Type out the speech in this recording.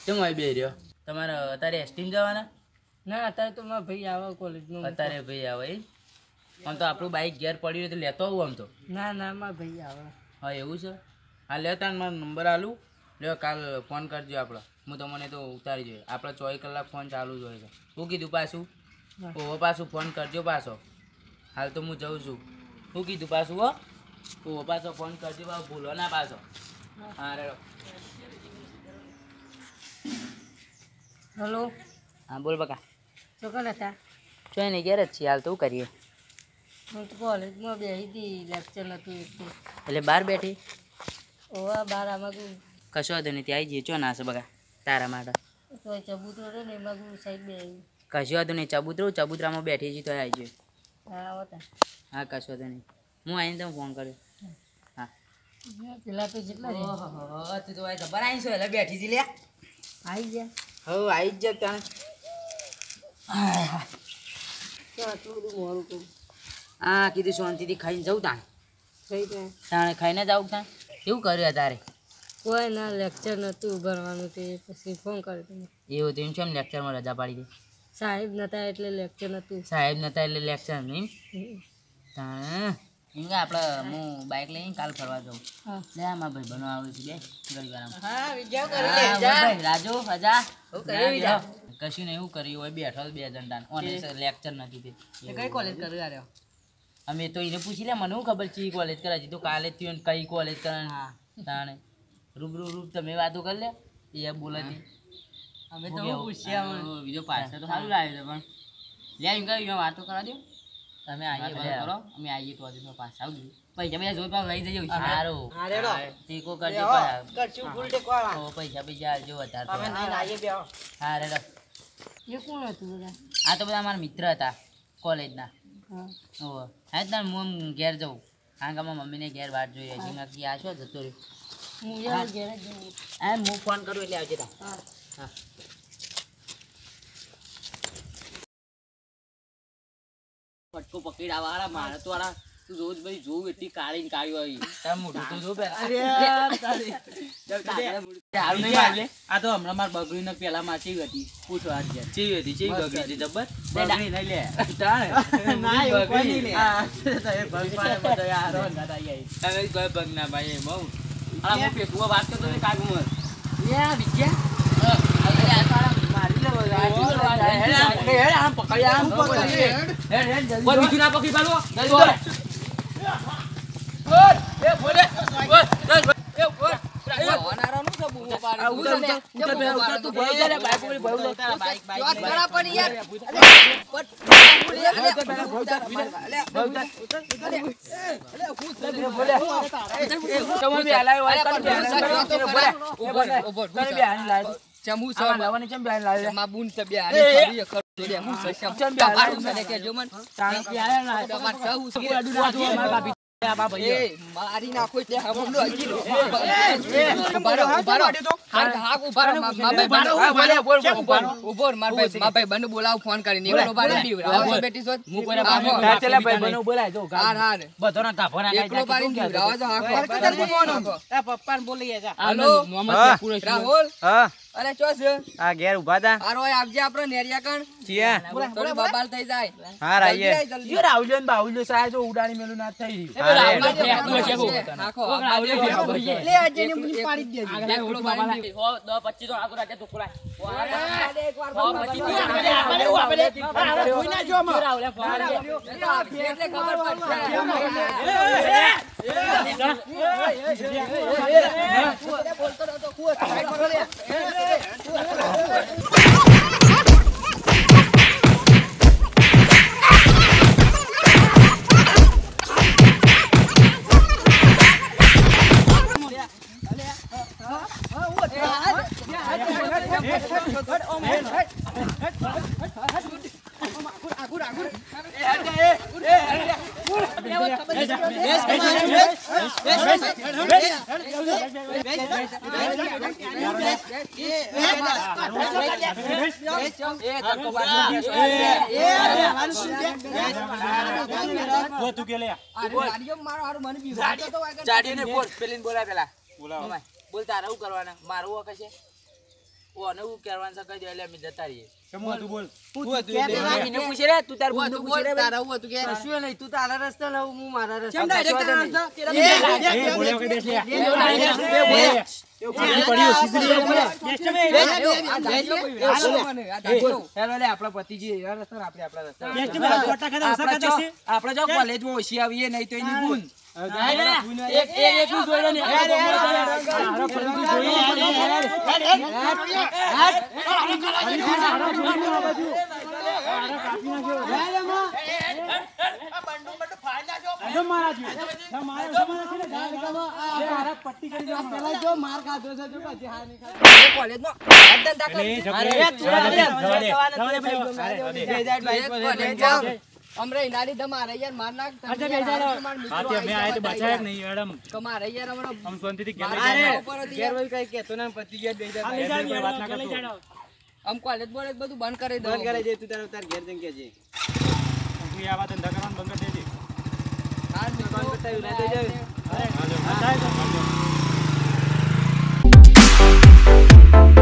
કેમ આવી બે રહ્યો તમારે અત્યારે એસટી જવાના? ના અત્યારે તો મારા ભાઈ આવે કોલેજમાં. અત્યારે ભાઈ આવે એ? આમ તો આપણું બાઈક ઘેર પડ્યું તો લેતો આવું આમ તો. ના ના મારા ભાઈ આવે. હા એવું છે? હા લેતા મારો નંબર આલું લ્યો, કાલ ફોન કરજો આપણે. હું તમને તો ઉતારી જોઈએ. આપણે 24 કલાક ફોન ચાલુ જ હોય છે. શું કીધું પાછું? ઓહો પાછું ફોન કરજો પાછો. હાલ તો હું જઉં છું. શું કીધું પાછું? ઓહો પાછો ફોન કરજો, પાછો ભૂલો ના પાછો. હા રેડો. હલો. હા બોલ બકા. ચોકન હતા? ચોઈ નહીં, ઘેર જ છીએ હાલ. તો શું કરીએ? હું તો કોલેજમાં બેસી હતી, લેક્ચર નહોતું એટલે બહાર બેઠી? ઓવા બાર આમાં તું કશો વાંધો નહીં, ત્યાં આવી જઈએ. ચો ના છે બકા તારા માટે? તો ચબૂતરો રહે ને એમાં તું સાઈડ બે આવી. કશો વાંધો નહીં, ચબૂતરામાં બેઠી છીએ તો આવી જઈએ. હા આવતા. હા કશો વાંધો નહીં, હું આવીને તમે ફોન કર્યો. હા પેલા તો જેટલા રે તું તો ખબર આવી છો એટલે બેઠી હતી લે. આવી ગયા. હવે આવી જ ત્યાં. તો આટલું બધું મોડું કરું. હા કીધું શાંતિથી ખાઈને જવું તાણ. થઈ ગયા. તાણે ખાઈને જાવ તાણ. એવું કર્યું તારે? કોઈ ના લેક્ચર નહોતું ભરવાનું તે પછી ફોન કર્યો તમે. એવું તો એમ છે એમ લેક્ચરમાં રજા પાડી દે? સાહેબ નહોતા એટલે લેક્ચર નહોતું. સાહેબ નતા એટલે લેક્ચર નહીં તાણે. એમ કે આપણે હું બાઇક લઈને કાલ ફરવા જાઉં. હા લે મારા ભાઈ બનો આવે છે બે ઘડી વાર. હા વિદ્યા રાજુ હજા કશું નહીં, એવું કર્યું હોય બેઠો બે જણ લેક્ચર નથી તે. કઈ કોલેજ કરી રહ્યો? અમે તો એને પૂછી લે, મને શું ખબર છે કોલેજ કરે છે. તો કાલે જ થયું કઈ કોલેજ કરે તાણે. રૂબરૂ તમે વાતો કરી લે એ બોલાતી. અમે તો પૂછ્યા બીજો પાછળ તો સારું લાગે છે પણ લે એમ કહ્યું વાતો કરા દો. તમે આવીએ કરો, અમે આવીએ તો પાછા આવું પૈસા પૈસા જોઈ પાછા લઈ જજો. સારું ટેકો કરજો, પૈસા પૈસા આવજો વધારે. હા રેડો. એ કોણ હતું બધા? આ તો બધા અમારા મિત્ર હતા કોલેજના. હા ઓહો હા જ ને હું ઘેર જઉં કારણ કે મારા મમ્મીને ઘેર વાત જોઈએ છે. નક્કી આ શું જતો રહ્યો? હું યાર ઘેર જ જઉં. હા હું ફોન કરું એટલે આવજે તા. હા હા પટકો પકડી આવા મારે તો આરા તું રોજ બધી જોઉં એટલી કાળી કાળી આવી. તાર મોઢું તો જો પેલા. આ તો હમણાં માર બગડી ને પેલા માં ચીવી હતી પૂછવા જ ચીવી હતી. ચીવી બગડી હતી જબર બગડી નહીં લે ના બગડી લે. હા તમે બગ પાડે બધો યાર ના આવી તમે કોઈ બગ ના ભાઈ બહુ આ હું પેકુવા વાત કરતો ને કાગુ મત યા વિદ્યા મારી લે હેડ આમ પકડી આમ પકડી હેડ કોઈ બીજું ના પકડી પાડો એ બોલે એ બોલ ઓનારો નું સબુ પાડી ઉતર તું ભઈ જા બાઈક પર ભઈ જા બાઈક વાત કરા પણ યાર તમે બે હલાય વાત કર બે હાની લાય ચમુ સ લાવવાની ચમ બે હાની લાય માં બુન ત બે હાની કરી કર દે હું સમ તમારું મને કે જો મન તાણ કે આયા ના તમાર સહુ સગડુ ના જો માર બાપી મારી નાખો એટલે હમણો હજી ઉભારો હાર હાક ઉભારો ઉભોર માર ભાઈ બનો બોલાવ ફોન કરીને એકલો બારે બીવરાવો બેટી છો હું કોને ચાલે ભાઈ બનો બોલાય જો હાર બધોના તાફો ના એકલો બારે બીવરાવો જો હાકો એ પપ્પાને બોલી જા હાલો મોહમ્મદ પૂરો રાહુલ હા અરે ચો છે આ ઘેર ઉભા તા આરો આવજે આપણો નેરિયા કણ ચિયા થોડી બબાલ થઈ જાય હા રાઈએ જો રાહુલ ને બાહુલ સાહેબ જો ઉડાણી મેલું ના થઈ રહ્યું લે આજે ને મુની પાડી દેજે એકલો બારી 10 25 તો આગળ રાખે તો ખોલાય એક વાર કોઈ ના જો માં રાહુલ એટલે ખબર પડશે બોલતો તો કુઓ સાઈડ પર લે બોલ તારે શું કરવાના મારું હક છે ઓને હું કરવાનું છે કહી દે એટલે અમે જતા રહીએ કેમ હતું બોલ એને પૂછે રે તું તાર બોલ પૂછે રે તારા હું હતું કે કશું નહીં તું તારા રસ્તે ને હું મારા રસ્તે કેમ direct તારા રસ્તે? એ બોલ્યો કે બેસ લે હેલો લે આપણા પતિજી એવા રસ્તે ને આપણે આપણા રસ્તે આપણે જો કોલેજમાં ઓછી આવીએ નહીં તો એની ગુણ અમરે ઇનારી દમ આ રહી યાર માર નાખ કમારે યાર હમણાં આમ કોલેજ બોલેજ બધું બંધ કરી દો તું તાર ઘેર જઈને કેજે હાલ બંધ કરતા યુનાઇટેડ જાવ અરે